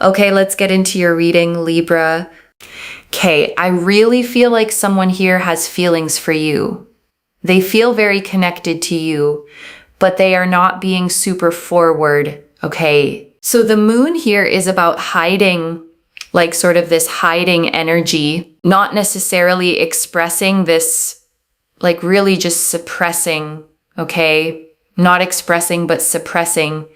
Okay, let's get into your reading, Libra. Okay, I really feel like someone here has feelings for you. They feel very connected to you, but they are not being super forward, okay? So the moon here is about hiding, like sort of this hiding energy, not necessarily expressing this, like really just suppressing, okay? Not expressing, but suppressing,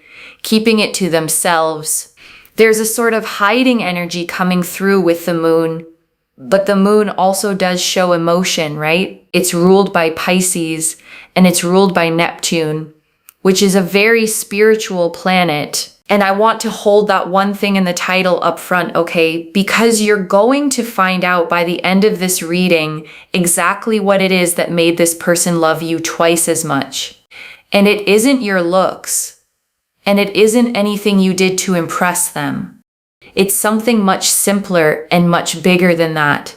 keeping it to themselves. There's a sort of hiding energy coming through with the moon, but the moon also does show emotion, right? It's ruled by Pisces and it's ruled by Neptune, which is a very spiritual planet. And I want to hold that one thing in the title up front, okay? Because you're going to find out by the end of this reading exactly what it is that made this person love you twice as much. And it isn't your looks. And it isn't anything you did to impress them. It's something much simpler and much bigger than that.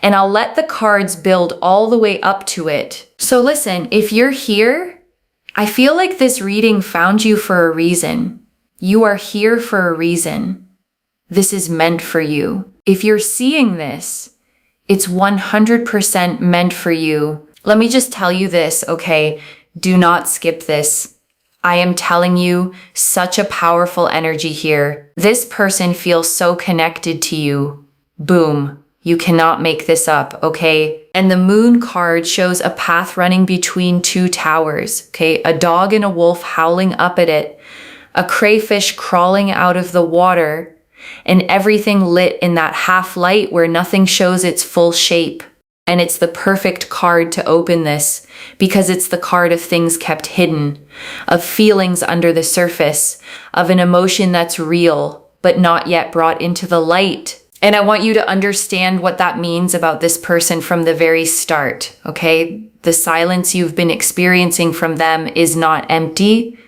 And I'll let the cards build all the way up to it. So listen, if you're here, I feel like this reading found you for a reason. You are here for a reason. This is meant for you. If you're seeing this, it's 100% meant for you. Let me just tell you this, okay? Do not skip this. I am telling you, such a powerful energy here. This person feels so connected to you. Boom. You cannot make this up, okay? And the moon card shows a path running between two towers, okay? A dog and a wolf howling up at it, a crayfish crawling out of the water, and everything lit in that half light where nothing shows its full shape. And it's the perfect card to open this because it's the card of things kept hidden, of feelings under the surface, of an emotion that's real, but not yet brought into the light. And I want you to understand what that means about this person from the very start, okay? The silence you've been experiencing from them is not empty,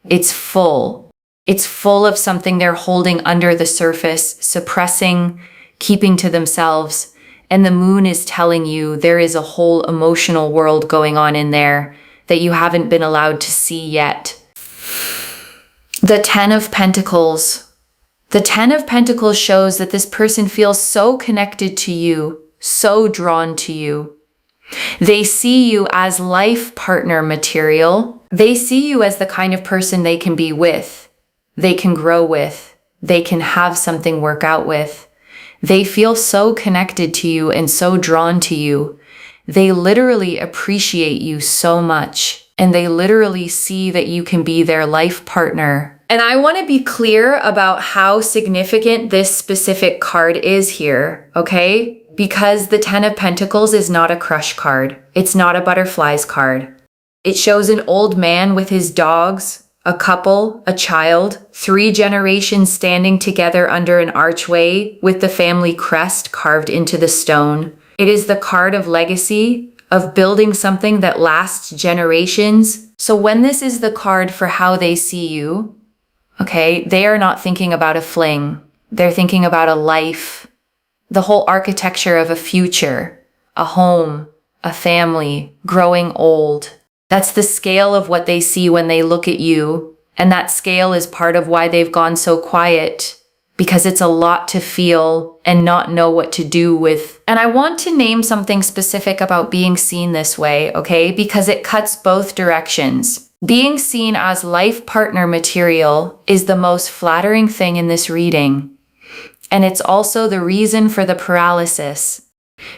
it's full. It's full of something they're holding under the surface, suppressing, keeping to themselves. And the moon is telling you there is a whole emotional world going on in there that you haven't been allowed to see yet. The Ten of Pentacles. The Ten of Pentacles shows that this person feels so connected to you, so drawn to you. They see you as life partner material. They see you as the kind of person they can be with, they can grow with, they can have something work out with. They feel so connected to you and so drawn to you. They literally appreciate you so much, and they literally see that you can be their life partner. And I want to be clear about how significant this specific card is here, okay? Because the Ten of Pentacles is not a crush card. It's not a butterflies card. It shows an old man with his dogs, a couple, a child, 3 generations standing together under an archway with the family crest carved into the stone. It is the card of legacy, of building something that lasts generations. So when this is the card for how they see you, okay, they are not thinking about a fling. They're thinking about a life, the whole architecture of a future, a home, a family, growing old. That's the scale of what they see when they look at you. And that scale is part of why they've gone so quiet, because it's a lot to feel and not know what to do with. And I want to name something specific about being seen this way, okay? Because it cuts both directions. Being seen as life partner material is the most flattering thing in this reading. And it's also the reason for the paralysis,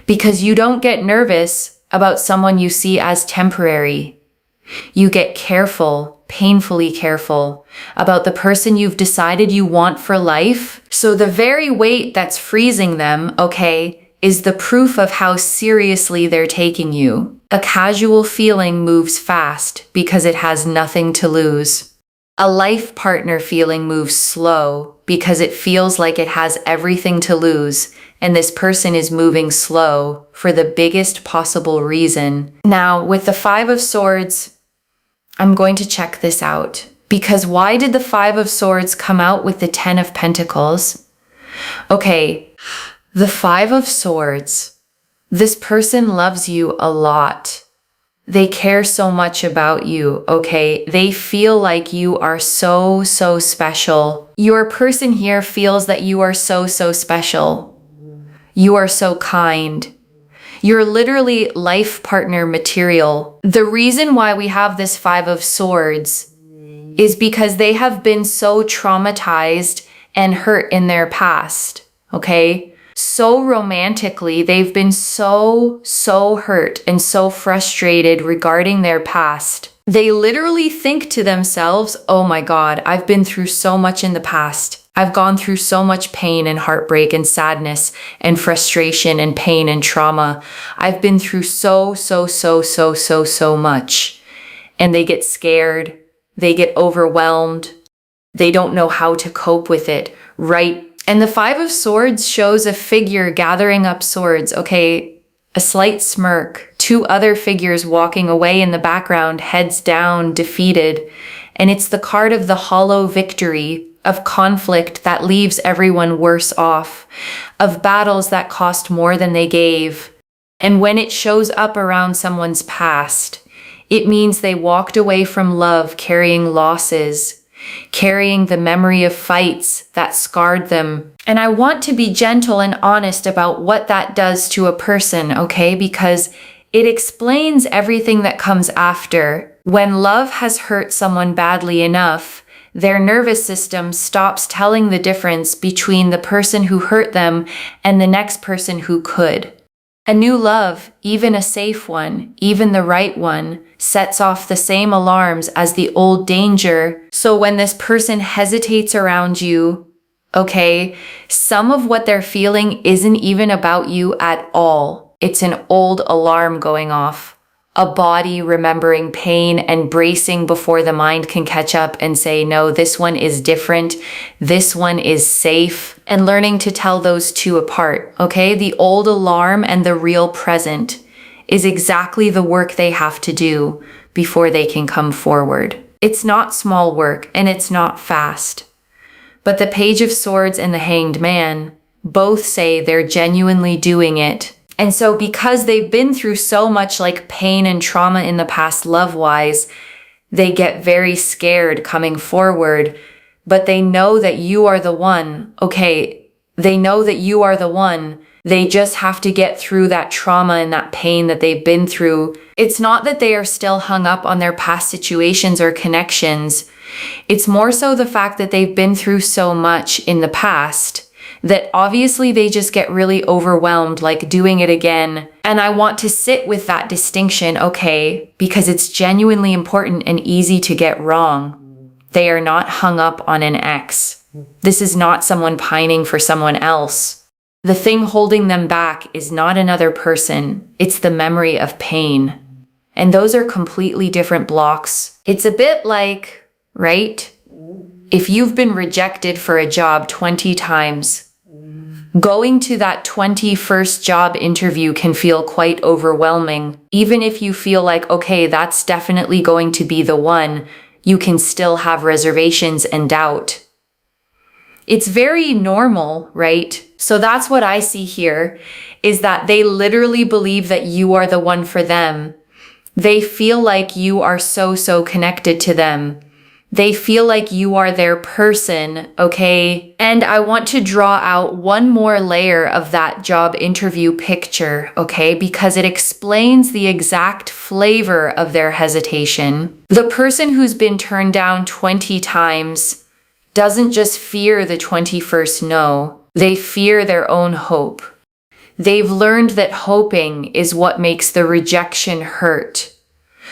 because you don't get nervous about someone you see as temporary. You get careful, painfully careful, about the person you've decided you want for life. So the very weight that's freezing them, okay, is the proof of how seriously they're taking you. A casual feeling moves fast because it has nothing to lose. A life partner feeling moves slow because it feels like it has everything to lose, and this person is moving slow for the biggest possible reason. Now, with the Five of Swords, I'm going to check this out, because why did the Five of Swords come out with the Ten of Pentacles? Okay, the Five of Swords. This person loves you a lot. They care so much about you, okay? They feel like you are so, so special. Your person here feels that you are so, so special. You are so kind. You're literally life partner material. The reason why we have this Five of Swords is because they have been so traumatized and hurt in their past, okay? So romantically, they've been so hurt and so frustrated regarding their past. They literally think to themselves, oh my God, I've been through so much in the past. I've gone through so much pain and heartbreak and sadness and frustration and pain and trauma. I've been through so much. And they get scared. They get overwhelmed. They don't know how to cope with it, right? And the Five of Swords shows a figure gathering up swords, okay? A slight smirk, two other figures walking away in the background, heads down, defeated. And it's the card of the hollow victory, of conflict that leaves everyone worse off, of battles that cost more than they gave. And when it shows up around someone's past, it means they walked away from love carrying losses, carrying the memory of fights that scarred them. And I want to be gentle and honest about what that does to a person, okay? Because it explains everything that comes after. When love has hurt someone badly enough, their nervous system stops telling the difference between the person who hurt them and the next person who could. A new love, even a safe one, even the right one, sets off the same alarms as the old danger. So when this person hesitates around you, okay, some of what they're feeling isn't even about you at all. It's an old alarm going off. A body remembering pain and bracing before the mind can catch up and say, no, this one is different. This one is safe. And learning to tell those two apart, okay? The old alarm and the real present is exactly the work they have to do before they can come forward. It's not small work and it's not fast. But the Page of Swords and the Hanged Man both say they're genuinely doing it. And so because they've been through so much like pain and trauma in the past love-wise, they get very scared coming forward, but they know that you are the one, okay? They know that you are the one. They just have to get through that trauma and that pain that they've been through. It's not that they are still hung up on their past situations or connections. It's more so the fact that they've been through so much in the past that obviously they just get really overwhelmed, like doing it again. And I want to sit with that distinction, okay, because it's genuinely important and easy to get wrong. They are not hung up on an ex. This is not someone pining for someone else. The thing holding them back is not another person. It's the memory of pain. And those are completely different blocks. It's a bit like, right? If you've been rejected for a job 20 times, going to that 21st job interview can feel quite overwhelming. Even if you feel like, okay, that's definitely going to be the one, you can still have reservations and doubt. It's very normal, right? So that's what I see here, is that they literally believe that you are the one for them. They feel like you are so connected to them. They feel like you are their person, okay? And I want to draw out one more layer of that job interview picture, okay? Because it explains the exact flavor of their hesitation. The person who's been turned down 20 times doesn't just fear the 21st no. They fear their own hope. They've learned that hoping is what makes the rejection hurt.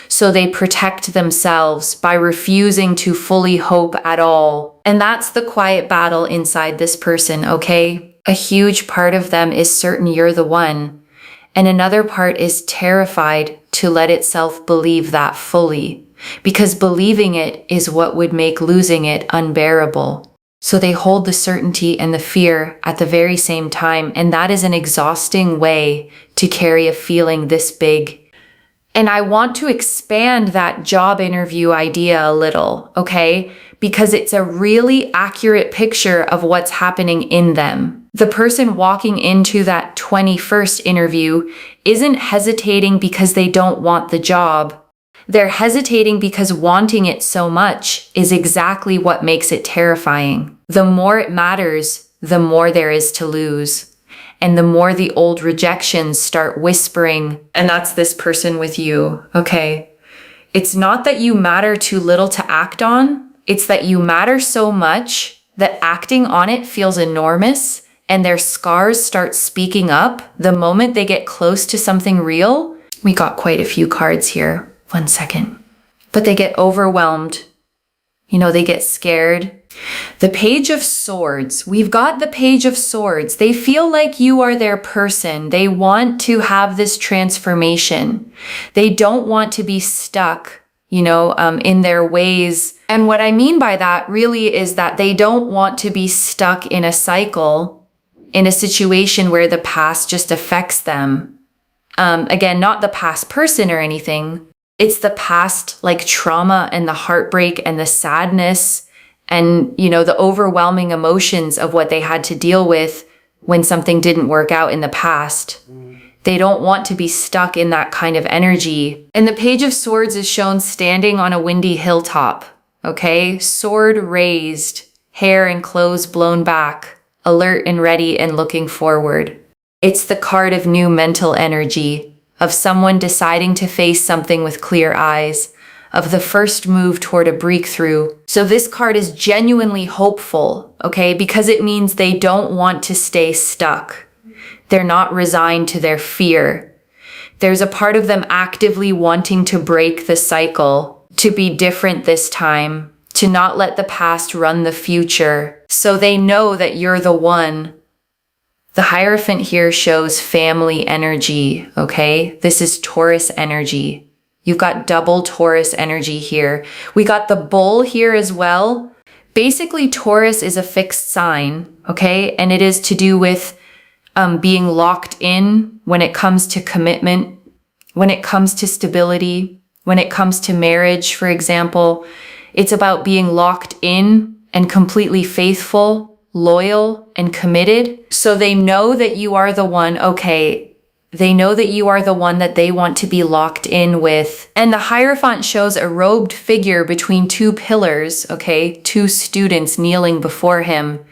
So they protect themselves by refusing to fully hope at all. And that's the quiet battle inside this person, okay? A huge part of them is certain you're the one. And another part is terrified to let itself believe that fully. Because believing it is what would make losing it unbearable. So they hold the certainty and the fear at the very same time. And that is an exhausting way to carry a feeling this big. And I want to expand that job interview idea a little, okay? Because it's a really accurate picture of what's happening in them. The person walking into that 21st interview isn't hesitating because they don't want the job. They're hesitating because wanting it so much is exactly what makes it terrifying. The more it matters, the more there is to lose. And the more the old rejections start whispering, and that's this person with you, okay? It's not that you matter too little to act on. It's that you matter so much that acting on it feels enormous, and their scars start speaking up the moment they get close to something real. We got quite a few cards here. 1 second. But they get overwhelmed. They get scared. The Page of Swords. We've got the Page of Swords. They feel like you are their person. They want to have this transformation. They don't want to be stuck, in their ways. And what I mean by that really is that they don't want to be stuck in a cycle, in a situation where the past just affects them. Again, not the past person or anything. It's the past, like trauma and the heartbreak and the sadness and, the overwhelming emotions of what they had to deal with when something didn't work out in the past. They don't want to be stuck in that kind of energy. And the Page of Swords is shown standing on a windy hilltop, okay? Sword raised, hair and clothes blown back, alert and ready and looking forward. It's the card of new mental energy, of someone deciding to face something with clear eyes, of the first move toward a breakthrough. So this card is genuinely hopeful, okay? Because it means they don't want to stay stuck. They're not resigned to their fear. There's a part of them actively wanting to break the cycle, to be different this time, to not let the past run the future. So they know that you're the one. The Hierophant here shows family energy, okay? This is Taurus energy. You've got double Taurus energy here. We got the Bull here as well. Basically, Taurus is a fixed sign, okay? And it is to do with being locked in when it comes to commitment, when it comes to stability, when it comes to marriage, for example. It's about being locked in and completely faithful, loyal and committed. So they know that you are the one, okay, they know that you are the one that they want to be locked in with. And the Hierophant shows a robed figure between two pillars, okay, two students kneeling before him,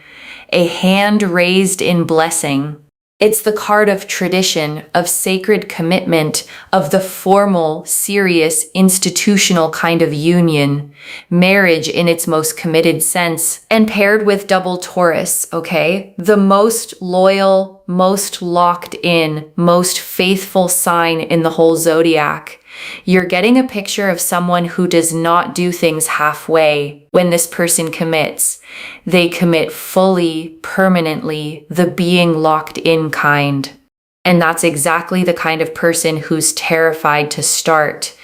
a hand raised in blessing. It's the card of tradition, of sacred commitment, of the formal, serious, institutional kind of union, marriage in its most committed sense, and paired with double Taurus, okay? The most loyal, most locked in, most faithful sign in the whole zodiac. You're getting a picture of someone who does not do things halfway when this person commits. They commit fully, permanently, the being locked in kind. And that's exactly the kind of person who's terrified to start,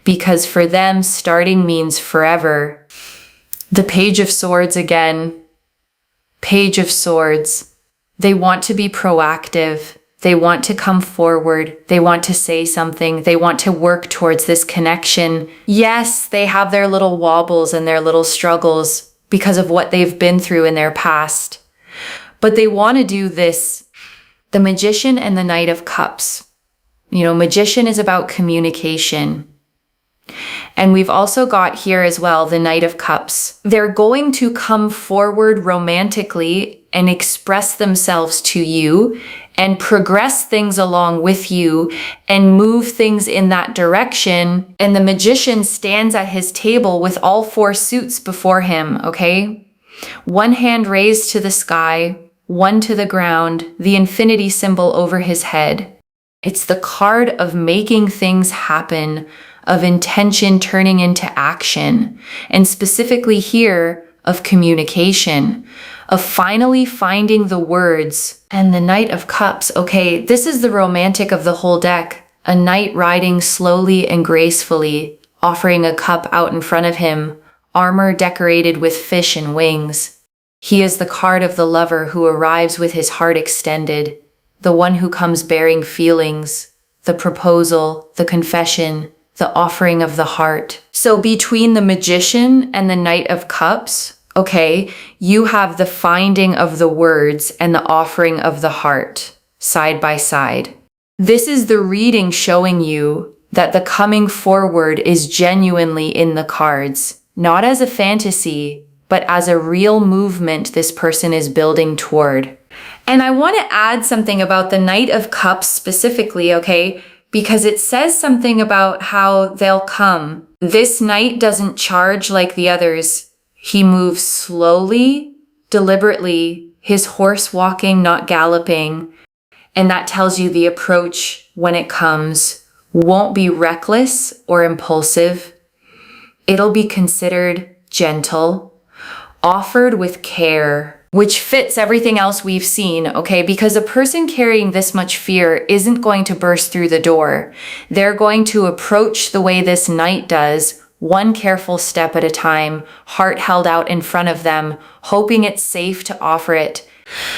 because for them, starting means forever. The Page of Swords again. Page of Swords. They want to be proactive. They want to come forward. They want to say something. They want to work towards this connection. Yes, they have their little wobbles and their little struggles because of what they've been through in their past. But they want to do this. The Magician and the Knight of Cups. Magician is about communication. And we've also got here as well the Knight of Cups. They're going to come forward romantically and express themselves to you and progress things along with you and move things in that direction. And the Magician stands at his table with all four suits before him, okay? One hand raised to the sky, one to the ground, the infinity symbol over his head. It's the card of making things happen, of intention turning into action, and specifically here, of communication, of finally finding the words. And the Knight of Cups, okay, this is the romantic of the whole deck. A knight riding slowly and gracefully, offering a cup out in front of him, armor decorated with fish and wings. He is the card of the lover who arrives with his heart extended, the one who comes bearing feelings, the proposal, the confession, the offering of the heart. So between the Magician and the Knight of Cups, Okay, you have the finding of the words and the offering of the heart side by side. This is the reading showing you that the coming forward is genuinely in the cards, not as a fantasy, but as a real movement this person is building toward. And I want to add something about the Knight of Cups specifically, okay? Because it says something about how they'll come. This knight doesn't charge like the others. He moves slowly, deliberately, his horse walking, not galloping. And that tells you the approach when it comes won't be reckless or impulsive. It'll be considered gentle, offered with care, which fits everything else we've seen, okay? Because a person carrying this much fear isn't going to burst through the door. They're going to approach the way this knight does, one careful step at a time, heart held out in front of them, hoping it's safe to offer it.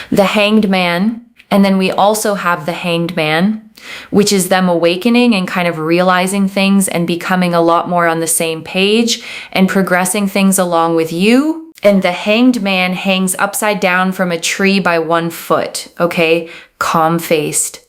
The Hanged Man, and then we also have the Hanged Man, which is them awakening and kind of realizing things and becoming a lot more on the same page and progressing things along with you. And the Hanged Man hangs upside down from a tree by 1 foot, okay? Calm-faced.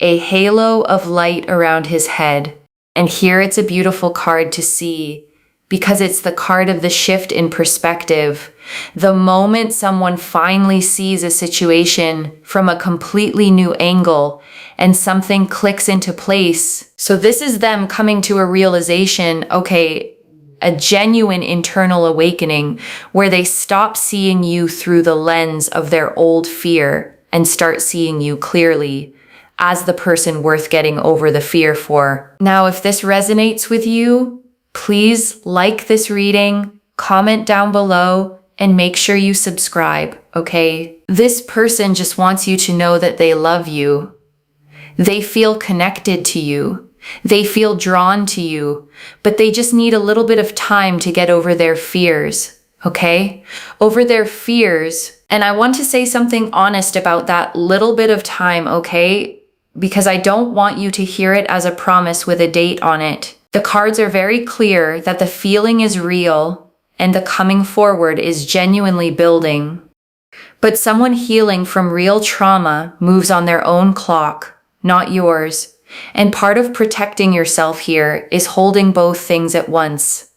A halo of light around his head. And here it's a beautiful card to see because it's the card of the shift in perspective. The moment someone finally sees a situation from a completely new angle and something clicks into place. So this is them coming to a realization, okay, a genuine internal awakening where they stop seeing you through the lens of their old fear and start seeing you clearly as the person worth getting over the fear for. Now, if this resonates with you, please like this reading, comment down below, and make sure you subscribe, okay? This person just wants you to know that they love you. They feel connected to you. They feel drawn to you, but they just need a little bit of time to get over their fears, okay? Over their fears. And I want to say something honest about that little bit of time, okay? Because I don't want you to hear it as a promise with a date on it. The cards are very clear that the feeling is real and the coming forward is genuinely building. But someone healing from real trauma moves on their own clock, not yours. And part of protecting yourself here is holding both things at once.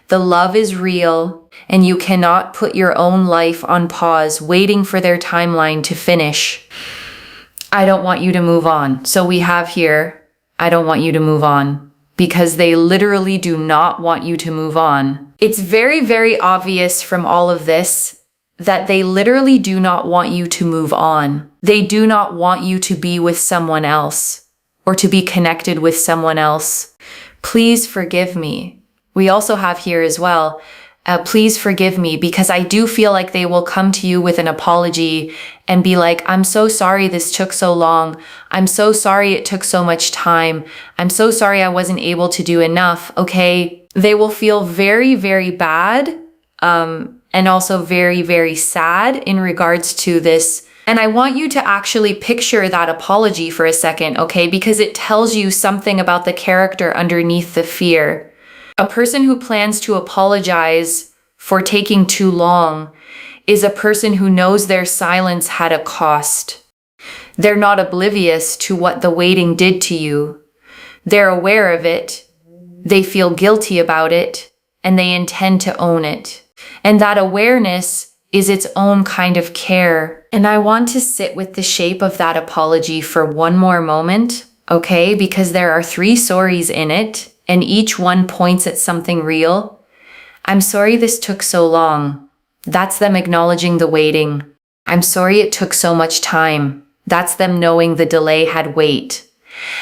The love is real, and you cannot put your own life on pause waiting for their timeline to finish. I don't want you to move on. So we have here, I don't want you to move on, because they literally do not want you to move on. It's very, very obvious from all of this that they literally do not want you to move on. They do not want you to be with someone else or to be connected with someone else. Please forgive me. We also have here as well, please forgive me, because I do feel like they will come to you with an apology and be like, I'm so sorry this took so long. I'm so sorry it took so much time. I'm so sorry I wasn't able to do enough, okay? They will feel very, very bad, and also very, very sad in regards to this. And I want you to actually picture that apology for a second, okay? Because it tells you something about the character underneath the fear. A person who plans to apologize for taking too long is a person who knows their silence had a cost. They're not oblivious to what the waiting did to you. They're aware of it. They feel guilty about it, and they intend to own it. And that awareness is its own kind of care. And I want to sit with the shape of that apology for one more moment, okay? Because there are 3 sorries in it, and each one points at something real. I'm sorry this took so long. That's them acknowledging the waiting. I'm sorry it took so much time. That's them knowing the delay had weight.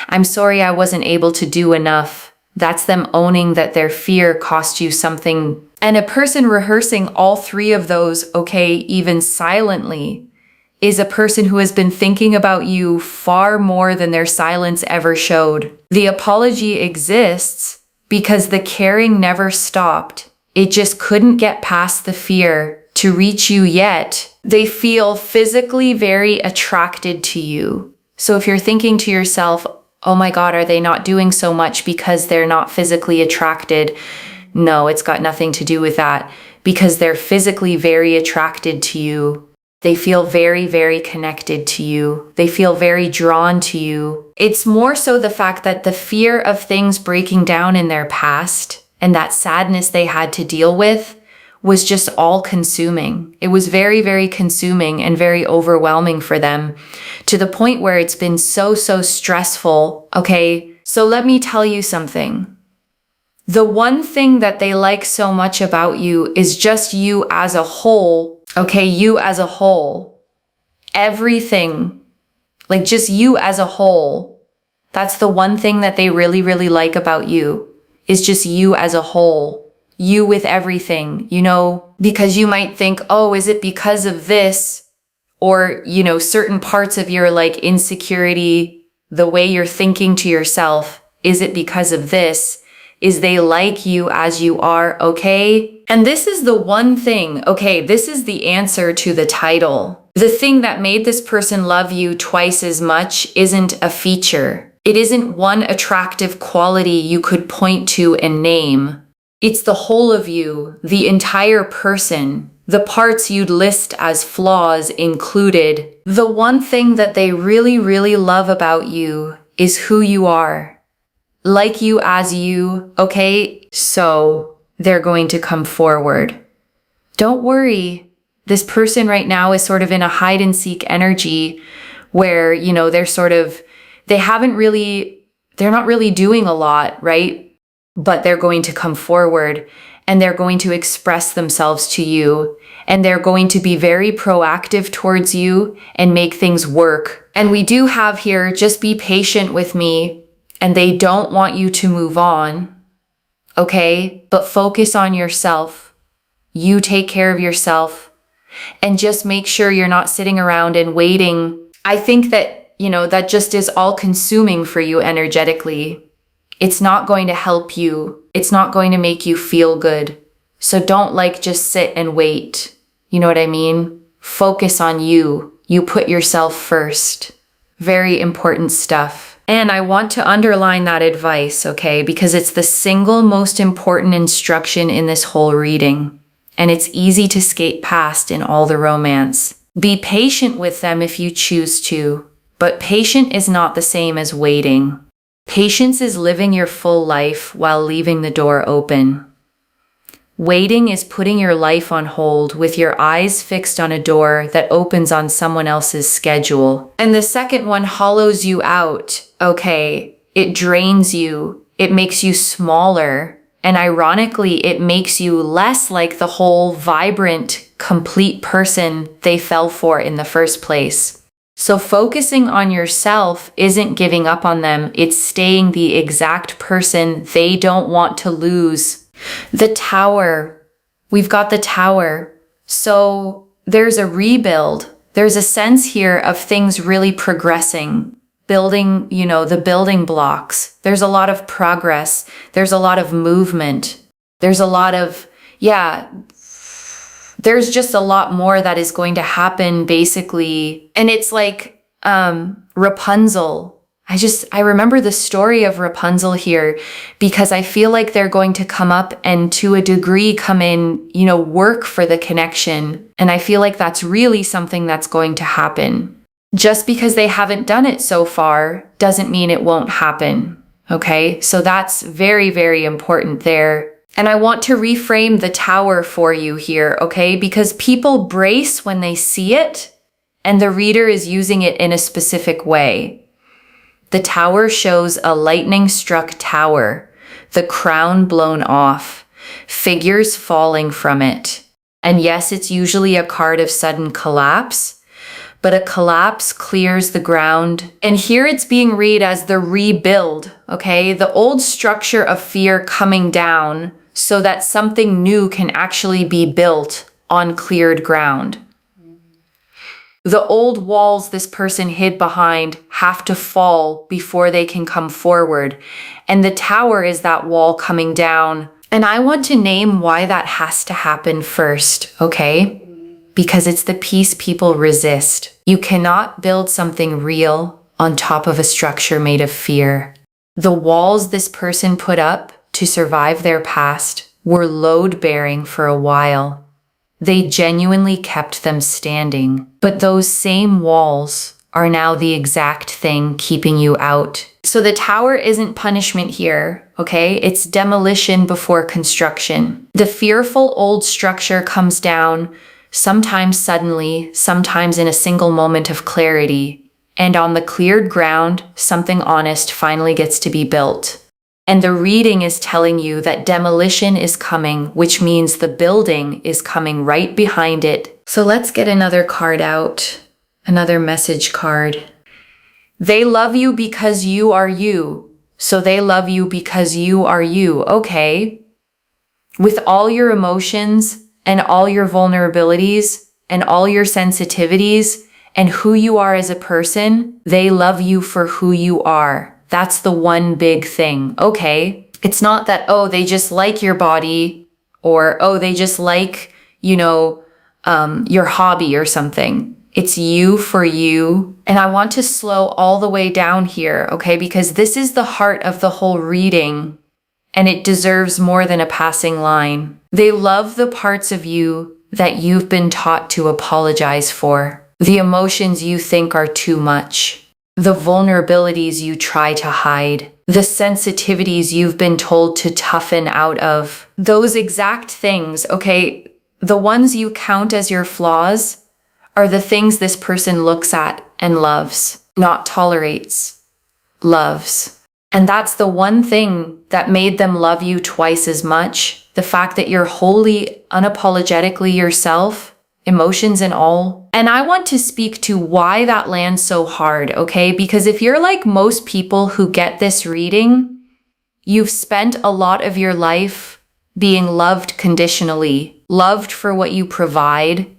I'm sorry I wasn't able to do enough. That's them owning that their fear cost you something. And a person rehearsing all 3 of those, okay, even silently, is a person who has been thinking about you far more than their silence ever showed. The apology exists because the caring never stopped. It just couldn't get past the fear to reach you yet. They feel physically very attracted to you. So if you're thinking to yourself, oh my God, are they not doing so much because they're not physically attracted? No, it's got nothing to do with that. because they're physically very attracted to you. They feel very, very connected to you. They feel very drawn to you. It's more so the fact that the fear of things breaking down in their past and that sadness they had to deal with was just all consuming. It was very, very consuming and very overwhelming for them, to the point where it's been so stressful. Okay, so let me tell you something. The one thing that they like so much about you is just you as a whole. Okay, you as a whole. Everything, like just you as a whole. That's the one thing that they really, really like about you, is just you as a whole. You with everything, because you might think, oh, is it because of this? Or, certain parts of your like insecurity, the way you're thinking to yourself, is it because of this? Is they like you as you are, okay? And this is the one thing, okay, this is the answer to the title. The thing that made this person love you twice as much isn't a feature. It isn't one attractive quality you could point to and name. It's the whole of you, the entire person, the parts you'd list as flaws included. The one thing that they really, really love about you is who you are. Like you as you, okay? So they're going to come forward. Don't worry. This person right now is sort of in a hide and seek energy where, they're not really doing a lot, right? But they're going to come forward and they're going to express themselves to you, and they're going to be very proactive towards you and make things work. And we do have here, just be patient with me, and they don't want you to move on, okay? But focus on yourself. You take care of yourself, and just make sure you're not sitting around and waiting. I think that, that just is all consuming for you energetically. It's not going to help you. It's not going to make you feel good. So don't just sit and wait. You know what I mean? Focus on you. You put yourself first. Very important stuff. And I want to underline that advice, okay? Because it's the single most important instruction in this whole reading. And it's easy to skate past in all the romance. Be patient with them if you choose to. But patient is not the same as waiting. Patience is living your full life while leaving the door open. Waiting is putting your life on hold with your eyes fixed on a door that opens on someone else's schedule. And the second one hollows you out, okay? It drains you. It makes you smaller. And ironically, it makes you less like the whole vibrant, complete person they fell for in the first place. So focusing on yourself isn't giving up on them. It's staying the exact person they don't want to lose. The Tower. We've got the Tower. So there's a rebuild. There's a sense here of things really progressing. Building, the building blocks. There's a lot of progress. There's a lot of movement. There's a lot of, there's just a lot more that is going to happen, basically. And it's like Rapunzel. I remember the story of Rapunzel here, because I feel like they're going to come up and to a degree come in, work for the connection. And I feel like that's really something that's going to happen. Just because they haven't done it so far doesn't mean it won't happen. Okay, so that's very, very important there. And I want to reframe the Tower for you here, okay? Because people brace when they see it, and the reader is using it in a specific way. The Tower shows a lightning-struck tower, the crown blown off, figures falling from it. And yes, it's usually a card of sudden collapse, but a collapse clears the ground. And here it's being read as the rebuild, okay? The old structure of fear coming down so that something new can actually be built on cleared ground. The old walls this person hid behind have to fall before they can come forward. And the Tower is that wall coming down. And I want to name why that has to happen first, okay? Because it's the piece people resist. You cannot build something real on top of a structure made of fear. The walls this person put up to survive their past, were load-bearing for a while. They genuinely kept them standing. But those same walls are now the exact thing keeping you out. So the tower isn't punishment here, okay? It's demolition before construction. The fearful old structure comes down, sometimes suddenly, sometimes in a single moment of clarity. And on the cleared ground, something honest finally gets to be built. And the reading is telling you that demolition is coming, which means the building is coming right behind it. So let's get another card out, another message card. They love you because you are you. So they love you because you are you. Okay. With all your emotions and all your vulnerabilities and all your sensitivities and who you are as a person, they love you for who you are. That's the one big thing. Okay. It's not that, oh, they just like your body or, oh, they just like, your hobby or something. It's you for you. And I want to slow all the way down here, okay? Because this is the heart of the whole reading and it deserves more than a passing line. They love the parts of you that you've been taught to apologize for, the emotions you think are too much, the vulnerabilities you try to hide, the sensitivities you've been told to toughen out of. Those exact things, okay? The ones you count as your flaws are the things this person looks at and loves, not tolerates, loves. And that's the one thing that made them love you twice as much. The fact that you're wholly, unapologetically yourself, emotions and all. And I want to speak to why that lands so hard, okay? Because if you're like most people who get this reading, you've spent a lot of your life being loved conditionally, loved for what you provide,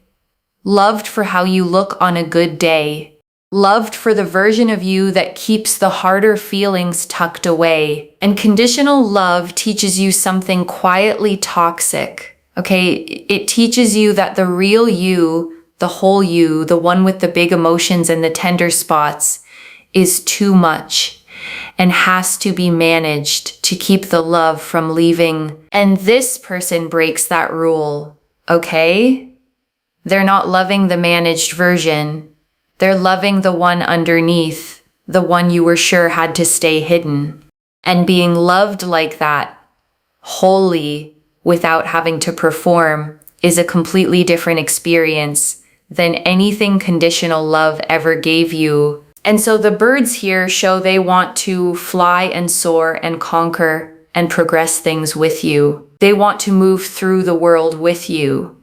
loved for how you look on a good day, loved for the version of you that keeps the harder feelings tucked away. And conditional love teaches you something quietly toxic, okay? It teaches you that the real you, the whole you, the one with the big emotions and the tender spots, is too much and has to be managed to keep the love from leaving. And this person breaks that rule, okay? They're not loving the managed version. They're loving the one underneath, the one you were sure had to stay hidden. And being loved like that, wholly, without having to perform, is a completely different experience than anything conditional love ever gave you. And so the birds here show they want to fly and soar and conquer and progress things with you. They want to move through the world with you.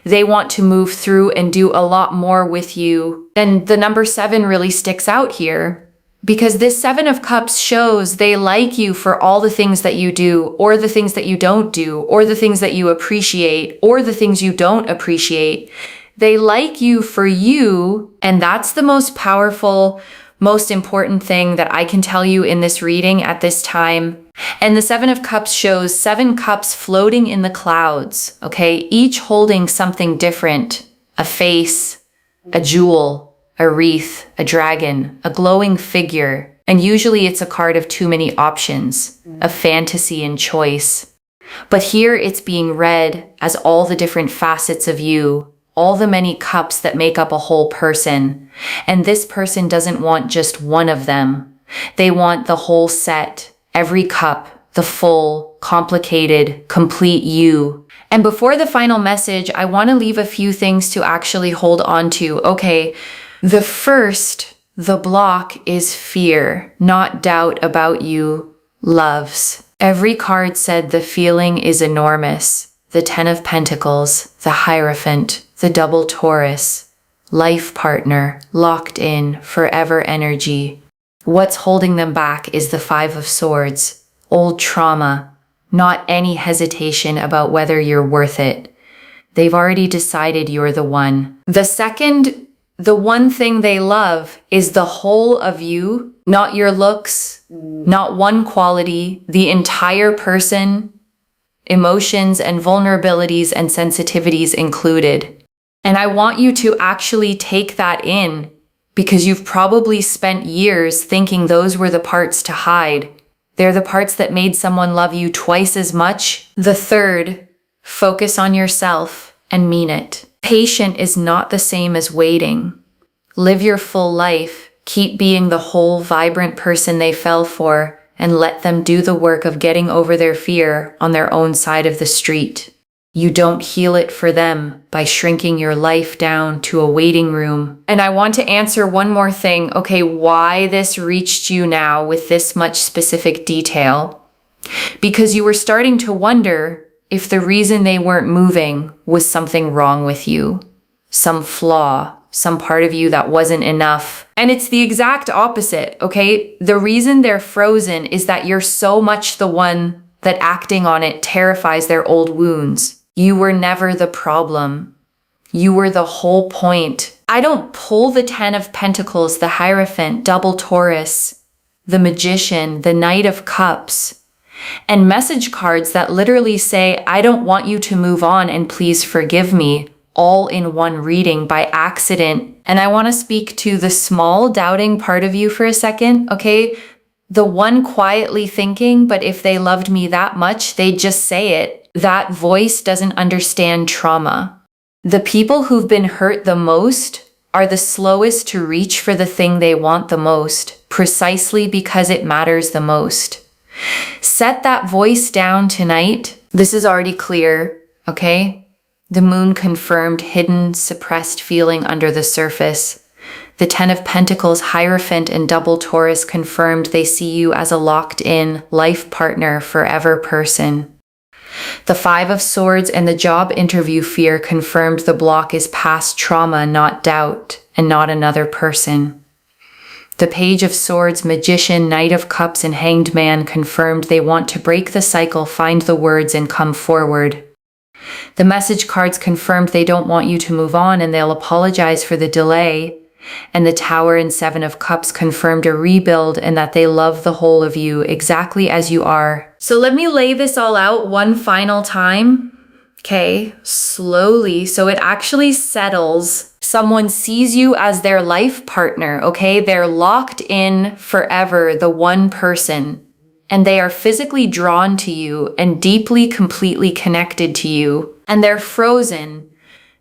They want to move through and do a lot more with you. And the number 7 really sticks out here because this 7 of Cups shows they like you for all the things that you do, or the things that you don't do, or the things that you appreciate, or the things you don't appreciate. They like you for you, and that's the most powerful, most important thing that I can tell you in this reading at this time. And the 7 of Cups shows 7 cups floating in the clouds, okay? Each holding something different, a face, a jewel, a wreath, a dragon, a glowing figure. And usually it's a card of too many options, a fantasy and choice. But here it's being read as all the different facets of you, all the many cups that make up a whole person. And this person doesn't want just one of them. They want the whole set. Every cup, the full, complicated, complete you. And before the final message, I want to leave a few things to actually hold on to. Okay, the first, the block is fear, not doubt about you, loves. Every card said the feeling is enormous. The 10 of Pentacles, the Hierophant, the double Taurus, life partner, locked in, forever energy. What's holding them back is the 5 of Swords, old trauma, not any hesitation about whether you're worth it. They've already decided you're the one. The second, the one thing they love is the whole of you, not your looks, not one quality, the entire person, emotions and vulnerabilities and sensitivities included. And I want you to actually take that in, because you've probably spent years thinking those were the parts to hide. They're the parts that made someone love you twice as much. The third, focus on yourself and mean it. Patient is not the same as waiting. Live your full life. Keep being the whole, vibrant person they fell for, and let them do the work of getting over their fear on their own side of the street. You don't heal it for them by shrinking your life down to a waiting room. And I want to answer one more thing. Okay, why this reached you now with this much specific detail? Because you were starting to wonder if the reason they weren't moving was something wrong with you, some flaw, some part of you that wasn't enough. And it's the exact opposite, okay? The reason they're frozen is that you're so much the one that acting on it terrifies their old wounds. You were never the problem. You were the whole point. I don't pull the 10 of Pentacles, the Hierophant, double Taurus, the Magician, the Knight of Cups, and message cards that literally say, I don't want you to move on and please forgive me, all in one reading by accident. And I want to speak to the small doubting part of you for a second, okay? The one quietly thinking, but if they loved me that much, they'd just say it. That voice doesn't understand trauma. The people who've been hurt the most are the slowest to reach for the thing they want the most, precisely because it matters the most. Set that voice down tonight. This is already clear, okay? The moon confirmed hidden, suppressed feeling under the surface. The 10 of Pentacles, Hierophant, and double Taurus confirmed they see you as a locked-in, life partner, forever person. The 5 of Swords and the job interview fear confirmed the block is past trauma, not doubt, and not another person. The Page of Swords, Magician, Knight of Cups, and Hanged Man confirmed they want to break the cycle, find the words, and come forward. The message cards confirmed they don't want you to move on and they'll apologize for the delay. And the Tower and 7 of Cups confirmed a rebuild and that they love the whole of you exactly as you are. So let me lay this all out one final time. Okay, slowly, so it actually settles. Someone sees you as their life partner, okay? They're locked in forever, the one person. And they are physically drawn to you and deeply, completely connected to you. And they're frozen,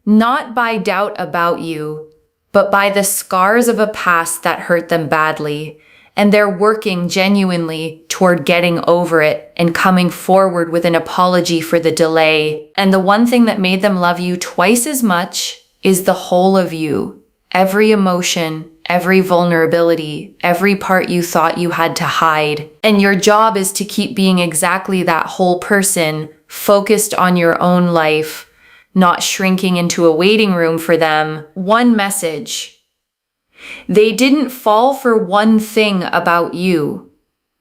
not by doubt about you, but by the scars of a past that hurt them badly. And they're working genuinely toward getting over it and coming forward with an apology for the delay. And the one thing that made them love you twice as much is the whole of you. Every emotion, every vulnerability, every part you thought you had to hide. And your job is to keep being exactly that whole person, focused on your own life, not shrinking into a waiting room for them. One message. They didn't fall for one thing about you.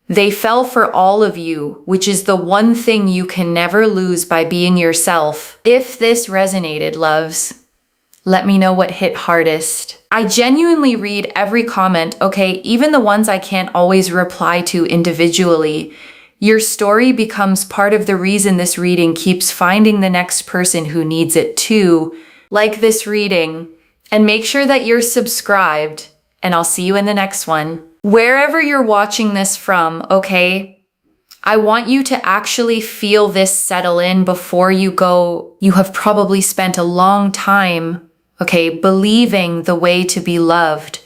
They fell for all of you, which is the one thing you can never lose by being yourself. If this resonated, loves, let me know what hit hardest. I genuinely read every comment, okay, even the ones I can't always reply to individually. Your story becomes part of the reason this reading keeps finding the next person who needs it too. Like this reading, and make sure that you're subscribed, and I'll see you in the next one. Wherever you're watching this from, okay, I want you to actually feel this settle in before you go. You have probably spent a long time, okay, believing the way to be loved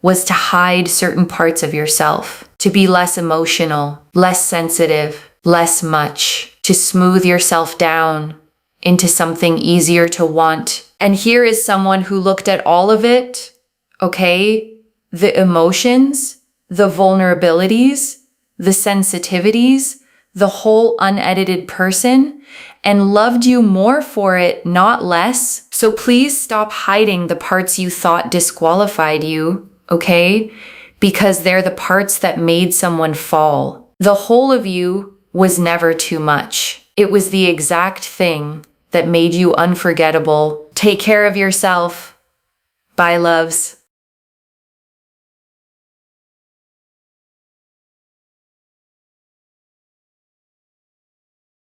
was to hide certain parts of yourself, to be less emotional, less sensitive, less much, to smooth yourself down into something easier to want. And here is someone who looked at all of it, okay, the emotions, the vulnerabilities, the sensitivities, the whole unedited person, and loved you more for it, not less. So please stop hiding the parts you thought disqualified you, okay? Because they're the parts that made someone fall. The whole of you was never too much. It was the exact thing that made you unforgettable. Take care of yourself. Bye, loves.